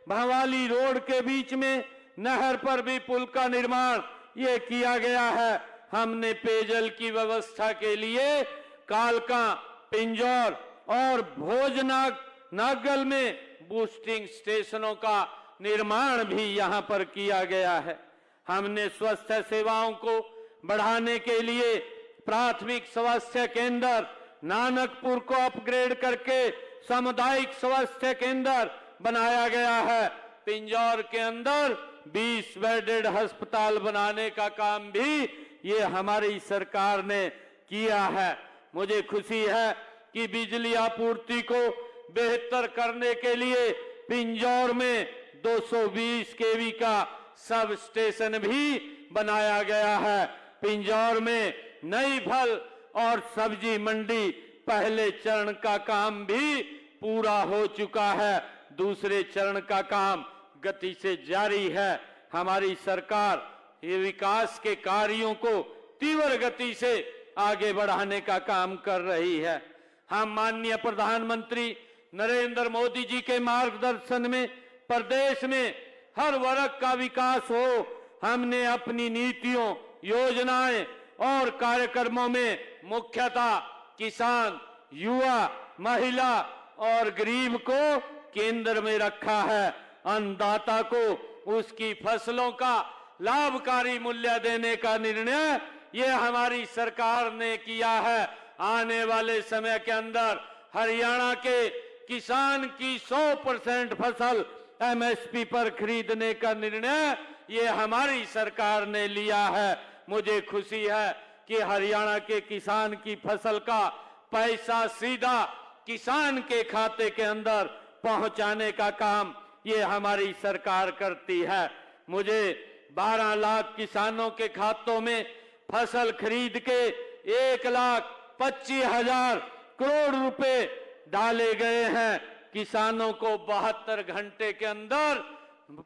भवाली रोड के बीच में नहर पर भी पुल का निर्माण ये किया गया है। हमने पेयजल की व्यवस्था के लिए कालका, पिंजौर और भोजनाग नागल में बूस्टिंग स्टेशनों का निर्माण भी यहां पर किया गया है। हमने स्वास्थ्य सेवाओं को बढ़ाने के लिए प्राथमिक स्वास्थ्य केंद्र नानकपुर को अपग्रेड करके सामुदायिक स्वास्थ्य केंद्र बनाया गया है। पिंजौर के अंदर 20 बेडेड अस्पताल बनाने का काम भी ये हमारी सरकार ने किया है। मुझे खुशी है कि बिजली आपूर्ति को बेहतर करने के लिए पिंजौर में 220 केवी का सब स्टेशन भी बनाया गया है। पिंजौर में नई फल और सब्जी मंडी पहले चरण का काम भी पूरा हो चुका है। दूसरे चरण का काम गति से जारी है। हमारी सरकार ये विकास के कार्यों को तीव्र गति से आगे बढ़ाने का काम कर रही है। हम माननीय प्रधानमंत्री नरेंद्र मोदी जी के मार्गदर्शन में प्रदेश में हर वर्ग का विकास हो। हमने अपनी नीतियों, योजनाएं और कार्यक्रमों में मुख्यतः किसान, युवा, महिला और गरीब को केंद्र में रखा है। अन्नदाता को उसकी फसलों का लाभकारी मूल्य देने का निर्णय ये हमारी सरकार ने किया है। आने वाले समय के अंदर हरियाणा के किसान की 100% फसल एमएसपी पर खरीदने का निर्णय ये हमारी सरकार ने लिया है। मुझे खुशी है कि हरियाणा के किसान की फसल का पैसा सीधा किसान के खाते के अंदर पहुंचाने का काम ये हमारी सरकार करती है। मुझे 12 लाख किसानों के खातों में फसल खरीद के 1,25,000 करोड़ रुपए डाले गए हैं। किसानों को 72 घंटे के अंदर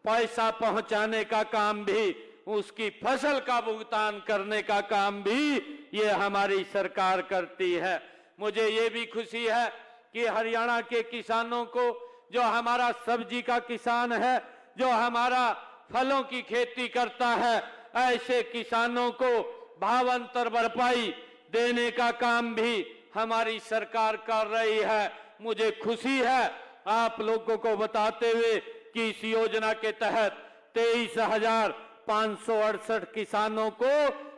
पैसा पहुंचाने का काम भी, उसकी फसल का भुगतान करने का काम भी ये हमारी सरकार करती है। मुझे ये भी खुशी है कि हरियाणा के किसानों को, जो हमारा सब्जी का किसान है, जो हमारा फलों की खेती करता है, ऐसे किसानों को भावांतर भरपाई देने का काम भी हमारी सरकार कर रही है। मुझे खुशी है आप लोगों को बताते हुए कि इस योजना के तहत 23,568 किसानों को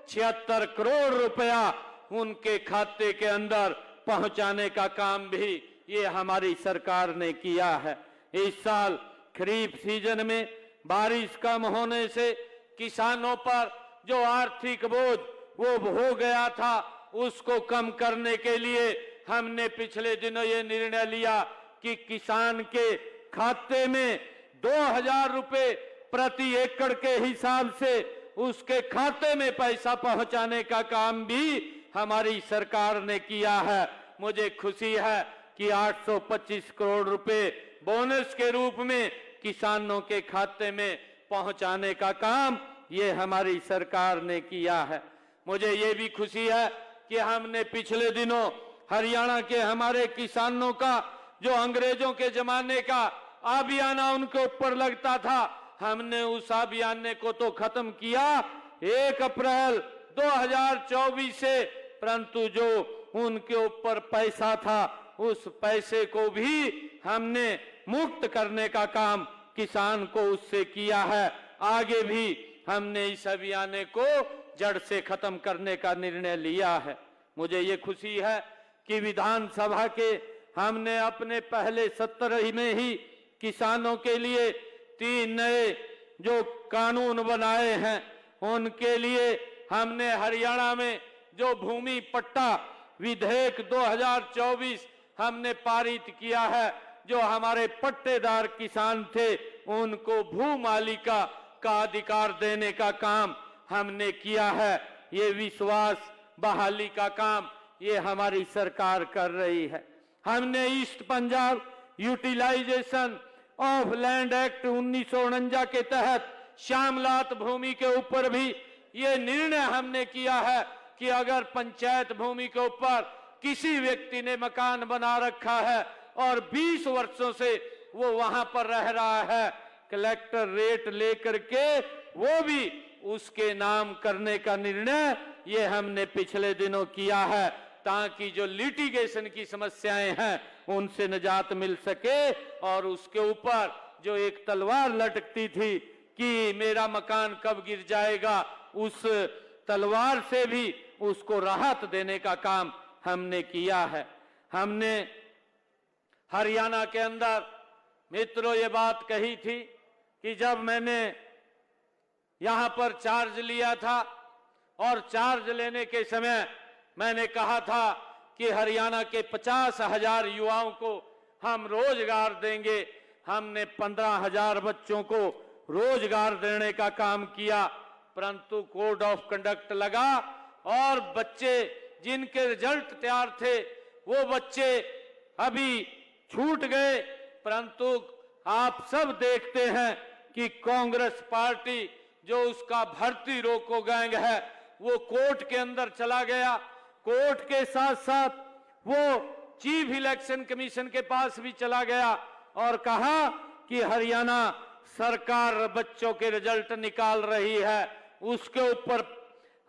76 करोड़ रुपया उनके खाते के अंदर पहुंचाने का काम भी ये हमारी सरकार ने किया है। इस साल खरीफ सीजन में बारिश कम होने से किसानों पर जो आर्थिक बोझ वो हो गया था, उसको कम करने के लिए हमने पिछले दिनों ये निर्णय लिया कि किसान के खाते में 2,000 रुपए प्रति एकड़ के हिसाब से उसके खाते में पैसा पहुंचाने का काम भी हमारी सरकार ने किया है। मुझे खुशी है कि 825 करोड़ रुपए बोनस के रूप में किसानों के खाते में पहुंचाने का काम ये हमारी सरकार ने किया है। मुझे ये भी खुशी है कि हमने पिछले दिनों हरियाणा के हमारे किसानों का जो अंग्रेजों के जमाने का अभियान उनके ऊपर लगता था, हमने उस अभियान को तो खत्म किया 1 अप्रैल 2024 से, परंतु जो उनके ऊपर पैसा था उस पैसे को भी हमने मुक्त करने का काम किसान को उससे किया है। आगे भी हमने इस अभियान को जड़ से खत्म करने का निर्णय लिया है। मुझे ये खुशी है कि विधानसभा के हमने अपने पहले सत्र में ही किसानों के लिए 3 नए जो कानून बनाए हैं। उनके लिए हमने हरियाणा में जो भूमि पट्टा विधेयक 2024 हमने पारित किया है। जो हमारे पट्टेदार किसान थे उनको भू मालिका का अधिकार देने का काम हमने किया है। ये विश्वास बहाली का काम ये हमारी सरकार कर रही है। हमने east Punjab utilization of land act 1949 के तहत श्यामलात भूमि के ऊपर भी ये निर्णय हमने किया है कि अगर पंचायत भूमि के ऊपर किसी व्यक्ति ने मकान बना रखा है और 20 वर्षों से वो वहां पर रह रहा है, कलेक्टर रेट लेकर के वो भी उसके नाम करने का निर्णय ये हमने पिछले दिनों किया है, ताकि जो लिटिगेशन की समस्याएं हैं उनसे निजात मिल सके। और उसके ऊपर जो एक तलवार लटकती थी कि मेरा मकान कब गिर जाएगा, उस तलवार से भी उसको राहत देने का काम हमने किया है। हमने हरियाणा के अंदर मित्रों ये बात कही थी कि जब मैंने यहां पर चार्ज लिया था और चार्ज लेने के समय मैंने कहा था कि हरियाणा के 50,000 युवाओं को हम रोजगार देंगे। हमने 15,000 बच्चों को रोजगार देने का काम किया, परंतु कोड ऑफ कंडक्ट लगा और बच्चे जिनके रिजल्ट तैयार थे वो बच्चे अभी छूट गए। परंतु आप सब देखते हैं कि कांग्रेस पार्टी जो उसका भर्ती रोको गैंग है वो कोर्ट के अंदर चला गया। कोर्ट के साथ साथ वो चीफ इलेक्शन कमीशन के पास भी चला गया और कहा कि हरियाणा सरकार बच्चों के रिजल्ट निकाल रही है, उसके ऊपर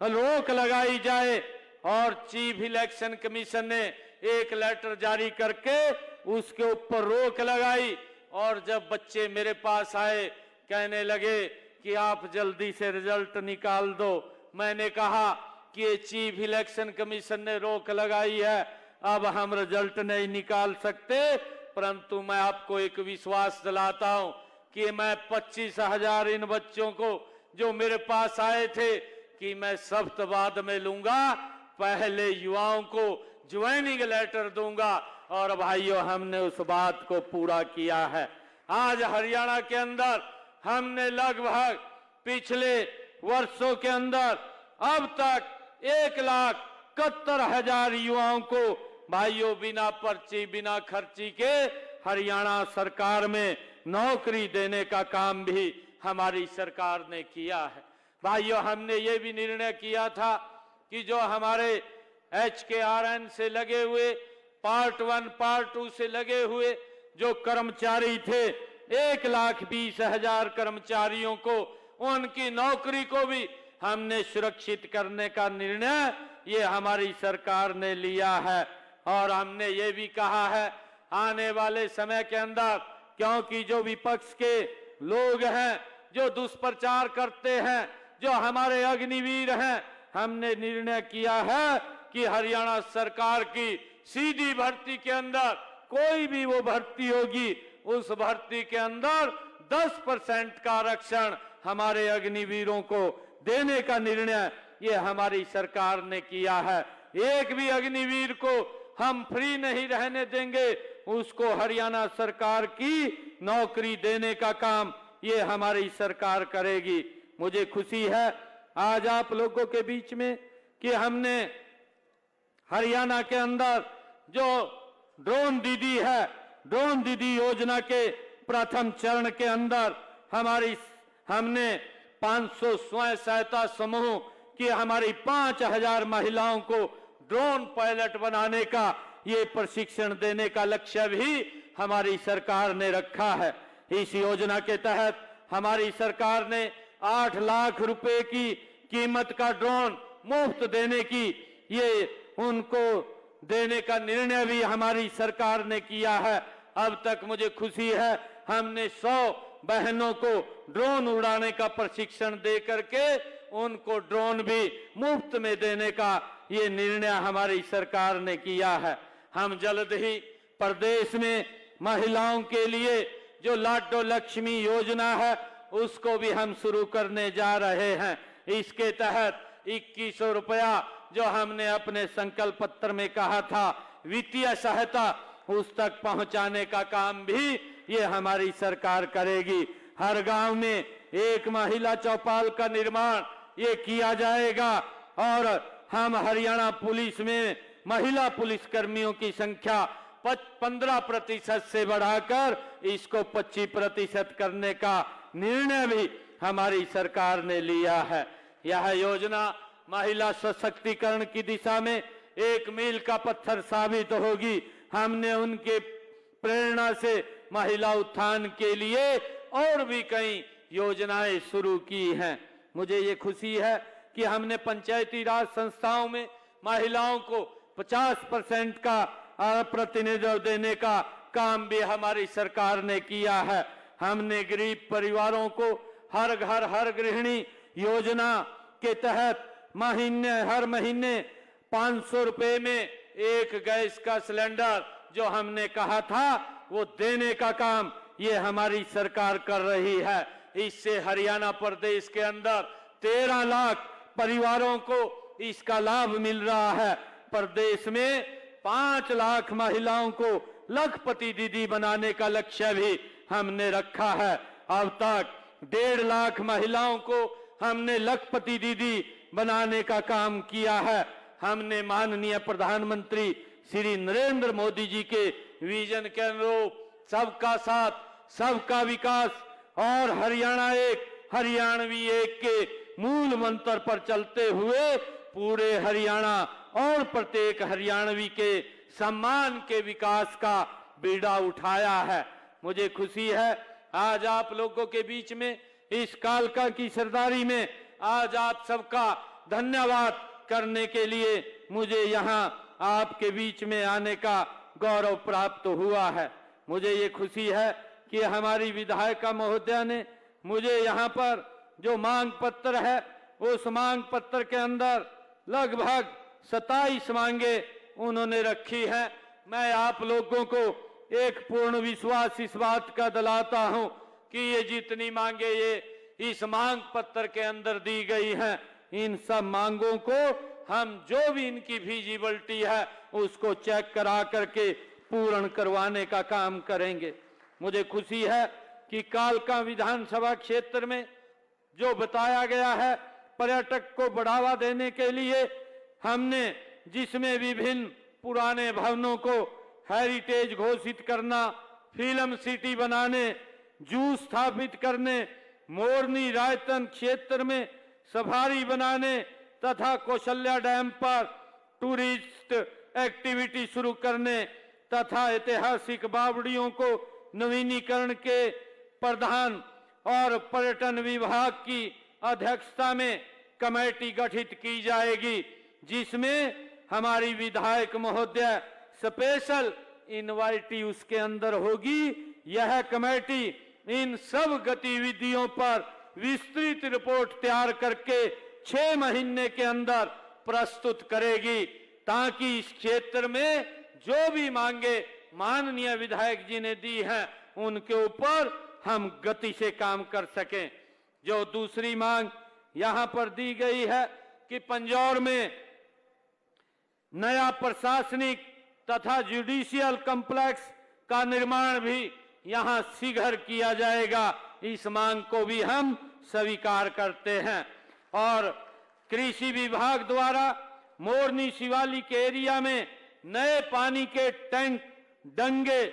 रोक लगाई जाए। और चीफ इलेक्शन कमीशन ने एक लेटर जारी करके उसके ऊपर रोक लगाई। और जब बच्चे मेरे पास आए कहने लगे कि आप जल्दी से रिजल्ट निकाल दो, मैंने कहा कि ये चीफ इलेक्शन कमीशन ने रोक लगाई है, अब हम रिजल्ट नहीं निकाल सकते। परंतु मैं आपको एक विश्वास दिलाता हूं कि मैं 25,000 इन बच्चों को जो मेरे पास आए थे कि मैं सख्त बाद में लूंगा, पहले युवाओं को ज्वाइनिंग लेटर दूंगा। और भाइयों हमने उस बात को पूरा किया है। आज हरियाणा के अंदर हमने लगभग पिछले वर्षों के अंदर अब तक 1,71,000 युवाओं को भाइयों बिना पर्ची बिना खर्ची के हरियाणा सरकार में नौकरी देने का काम भी हमारी सरकार ने किया है। भाइयों हमने ये भी निर्णय किया था कि जो हमारे HKRN से लगे हुए पार्ट 1 पार्ट 2 से लगे हुए जो कर्मचारी थे 1,20,000 कर्मचारियों को उनकी नौकरी को भी हमने सुरक्षित करने का निर्णय ये हमारी सरकार ने लिया है। और हमने ये भी कहा है आने वाले समय के अंदर, क्योंकि जो विपक्ष के लोग हैं जो दुष्प्रचार करते हैं, जो हमारे अग्निवीर हैं, हमने निर्णय किया है कि हरियाणा सरकार की सीधी भर्ती के अंदर कोई भी वो भर्ती होगी उस भर्ती के अंदर 10% का आरक्षण हमारे अग्निवीरों को देने का निर्णय ये हमारी सरकार ने किया है। एक भी अग्निवीर को हम फ्री नहीं रहने देंगे, उसको हरियाणा सरकार की नौकरी देने का काम ये हमारी सरकार करेगी। मुझे खुशी है आज आप लोगों के बीच में कि हमने हरियाणा के अंदर जो ड्रोन दीदी है, ड्रोन दीदी योजना के प्रथम चरण के अंदर हमने 500 स्वयं सहायता समूह की हमारी 5,000 महिलाओं को ड्रोन पायलट बनाने का ये प्रशिक्षण देने का लक्ष्य भी हमारी सरकार ने रखा है। इस योजना के तहत हमारी सरकार ने 8 लाख रुपए की कीमत का ड्रोन मुफ्त देने की ये उनको देने का निर्णय भी हमारी सरकार ने किया है। अब तक मुझे खुशी है हमने 100 बहनों को ड्रोन उड़ाने का प्रशिक्षण दे करके उनको ड्रोन भी मुफ्त में देने का ये निर्णय हमारी सरकार ने किया है। हम जल्द ही प्रदेश में महिलाओं के लिए जो लाडो लक्ष्मी योजना है उसको भी हम शुरू करने जा रहे हैं। इसके तहत 2100 रुपया जो हमने अपने संकल्प पत्र में कहा था वित्तीय सहायता उस तक पहुंचाने का काम भी ये हमारी सरकार करेगी। हर गांव में एक महिला चौपाल का निर्माण ये किया जाएगा और हम हरियाणा पुलिस में महिला पुलिस कर्मियों की संख्या 15% से बढ़ाकर इसको 25% करने का निर्णय भी हमारी सरकार ने लिया है। यह योजना महिला सशक्तिकरण की दिशा में एक मील का पत्थर साबित होगी। हमने उनके प्रेरणा से महिला उत्थान के लिए और भी कई योजनाएं शुरू की हैं। मुझे ये खुशी है कि हमने पंचायती राज संस्थाओं में महिलाओं को 50% का प्रतिनिधित्व देने का काम भी हमारी सरकार ने किया है। हमने गरीब परिवारों को हर घर हर गृहिणी योजना के तहत हर महीने 500 रुपए में एक गैस का सिलेंडर जो हमने कहा था वो देने का काम ये हमारी सरकार कर रही है। इससे हरियाणा प्रदेश के अंदर 13 लाख परिवारों को इसका लाभ मिल रहा है। प्रदेश में 5 लाख महिलाओं को लखपति दीदी बनाने का लक्ष्य भी हमने रखा है। अब तक 1.5 लाख महिलाओं को हमने लखपति दीदी बनाने का काम किया है। हमने माननीय प्रधानमंत्री श्री नरेंद्र मोदी जी के विजन के अनुरूप सबका साथ सबका विकास और हरियाणा एक हरियाणवी एक के मूल मंत्र पर चलते हुए पूरे हरियाणा और प्रत्येक हरियाणवी के सम्मान के विकास का बीड़ा उठाया है। मुझे खुशी है आज आप लोगों के बीच में इस कालका की सरदारी में आज आप सबका धन्यवाद करने के लिए मुझे यहाँ आपके बीच में आने का गौरव प्राप्त हुआ है। मुझे ये खुशी है कि हमारी विधायिका महोदया ने मुझे यहाँ पर जो मांग पत्र है उस मांग पत्र के अंदर लगभग 27 मांगे उन्होंने रखी है। मैं आप लोगों को एक पूर्ण विश्वास इस बात का दिलाता हूं कि ये जितनी मांगे ये इस मांग पत्र के अंदर दी गई हैं, इन सब मांगों को हम जो भी इनकी फिजिबिलिटी है उसको चेक करा करके पूर्ण करवाने का काम करेंगे। मुझे खुशी है कि कालका विधानसभा क्षेत्र में जो बताया गया है पर्यटक को बढ़ावा देने के लिए हमने जिसमें विभिन्न पुराने भवनों को हेरिटेज घोषित करना, फिल्म सिटी बनाने, जू स्थापित करने, मोरनी रायतन क्षेत्र में सफारी बनाने तथा कौशल्या डैम पर टूरिस्ट एक्टिविटी शुरू करने तथा ऐतिहासिक बावड़ियों को नवीनीकरण के प्रधान और पर्यटन विभाग की अध्यक्षता में कमेटी गठित की जाएगी, जिसमें हमारी विधायक महोदय स्पेशल इनवाइटी उसके अंदर होगी। यह कमेटी इन सब गतिविधियों पर विस्तृत रिपोर्ट तैयार करके 6 महीने के अंदर प्रस्तुत करेगी, ताकि इस क्षेत्र में जो भी मांगे माननीय विधायक जी ने दी हैं उनके ऊपर हम गति से काम कर सकें। जो दूसरी मांग यहां पर दी गई है कि पंजौर में नया प्रशासनिक तथा जुडिशियल कॉम्प्लेक्स का निर्माण भी यहां शीघ्र किया जाएगा, इस मांग को भी हम स्वीकार करते हैं। और कृषि विभाग द्वारा मोरनी शिवालिक एरिया में नए पानी के टैंक, डंगे,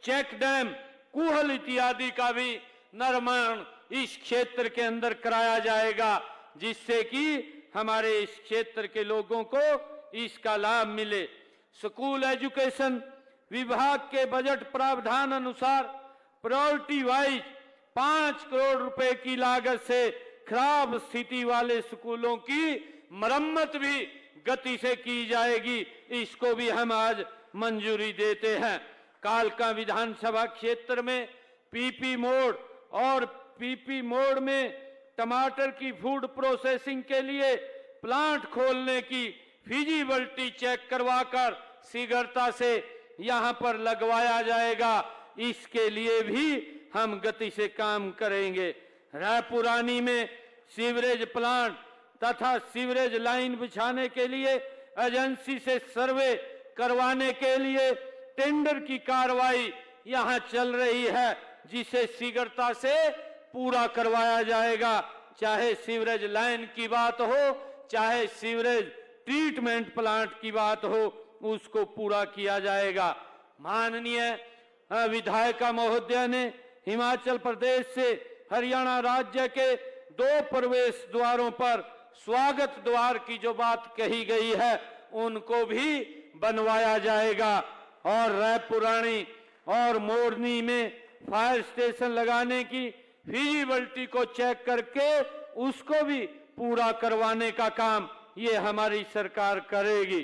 चेक डैम, कुहल इत्यादि का भी निर्माण इस क्षेत्र के अंदर कराया जाएगा, जिससे कि हमारे इस क्षेत्र के लोगों को इसका लाभ मिले। स्कूल एजुकेशन विभाग के बजट प्रावधान अनुसार प्रायोरिटी वाइज 5 करोड़ रुपए की लागत से खराब स्थिति वाले स्कूलों की मरम्मत भी गति से की जाएगी, इसको भी हम आज मंजूरी देते हैं। कालका विधानसभा क्षेत्र में पीपी मोड़ और पीपी मोड़ में टमाटर की फूड प्रोसेसिंग के लिए प्लांट खोलने की फिजिबिलिटी चेक करवाकर शीघ्रता से यहां पर लगवाया जाएगा, इसके लिए भी हम गति से काम करेंगे। रायपुरानी में सीवरेज प्लांट तथा सीवरेज लाइन बिछाने के लिए एजेंसी से सर्वे करवाने के लिए टेंडर की कार्रवाई यहां चल रही है, जिसे शीघ्रता से पूरा करवाया जाएगा। चाहे सीवरेज लाइन की बात हो, चाहे सीवरेज ट्रीटमेंट प्लांट की बात हो, उसको पूरा किया जाएगा। माननीय विधायिका महोदय ने हिमाचल प्रदेश से हरियाणा राज्य के 2 प्रवेश द्वारों पर स्वागत द्वार की जो बात कही गई है उनको भी बनवाया जाएगा। और रायपुरानी और मोरनी में फायर स्टेशन लगाने की फिजिबिलिटी को चेक करके उसको भी पूरा करवाने का काम ये हमारी सरकार करेगी।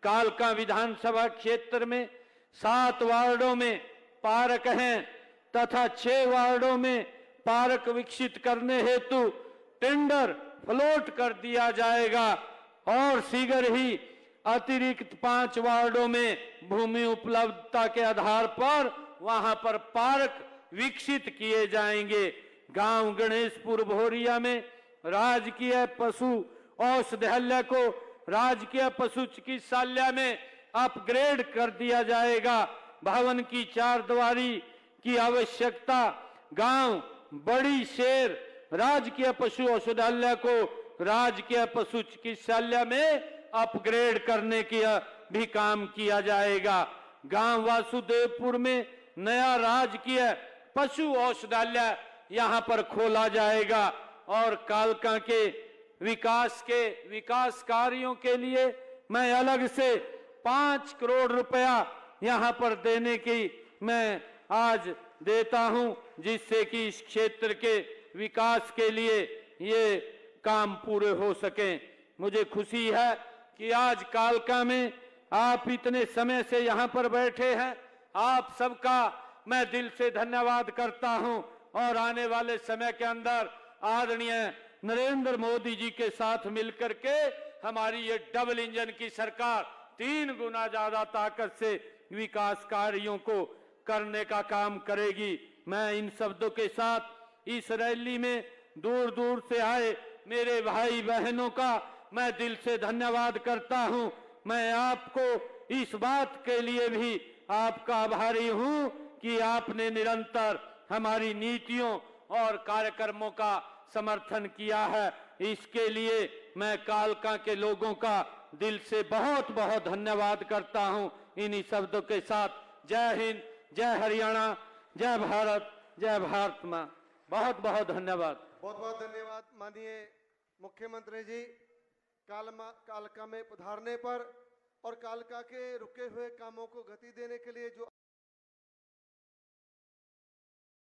कालका विधानसभा क्षेत्र में 7 वार्डों में पार्क हैं तथा 6 वार्डों में पार्क विकसित करने हेतु टेंडर फ्लोट कर दिया जाएगा और शीघ्र ही अतिरिक्त 5 वार्डों में भूमि उपलब्धता के आधार पर वहां पर पार्क विकसित किए जाएंगे। गांव गणेशपुर भोरिया में राजकीय पशु औषधालय को राजकीय पशु चिकित्सालय में अपग्रेड कर दिया जाएगा। भवन की 4 दीवारी की आवश्यकता गांव बड़ी शेर राजकीय पशु औषधालय को राजकीय पशु चिकित्सालय में अपग्रेड करने की भी काम किया जाएगा। गांव वासुदेवपुर में नया राजकीय पशु औषधालय यहां पर खोला जाएगा और कालका के विकास कार्यों के लिए मैं अलग से 5 करोड़ रुपया यहां पर देने की मैं आज देता हूं, जिससे कि इस क्षेत्र के विकास के लिए ये काम पूरे हो सकें। मुझे खुशी है कि आज कालका में आप इतने समय से यहां पर बैठे हैं। आप सबका मैं दिल से धन्यवाद करता हूं और आने वाले समय के अंदर आदरणीय नरेंद्र मोदी जी के साथ मिलकर के हमारी ये डबल इंजन की सरकार 3 गुना ज्यादा ताकत से विकास कार्यों को करने का काम करेगी। मैं इन शब्दों के साथ इस रैली में दूर दूर से आए मेरे भाई बहनों का मैं दिल से धन्यवाद करता हूं। मैं आपको इस बात के लिए भी आपका आभारी हूं कि आपने निरंतर हमारी नीतियों और कार्यक्रमों का समर्थन किया है। इसके लिए मैं कालका के लोगों का दिल से बहुत बहुत धन्यवाद करता हूं। इन्हीं शब्दों के साथ जय हिंद, जय हरियाणा, जय भारत, जय भारत मां। बहुत बहुत धन्यवाद। बहुत बहुत धन्यवाद माननीय मुख्यमंत्री जी, कालका में पधारने पर और कालका के रुके हुए कामों को गति देने के लिए जो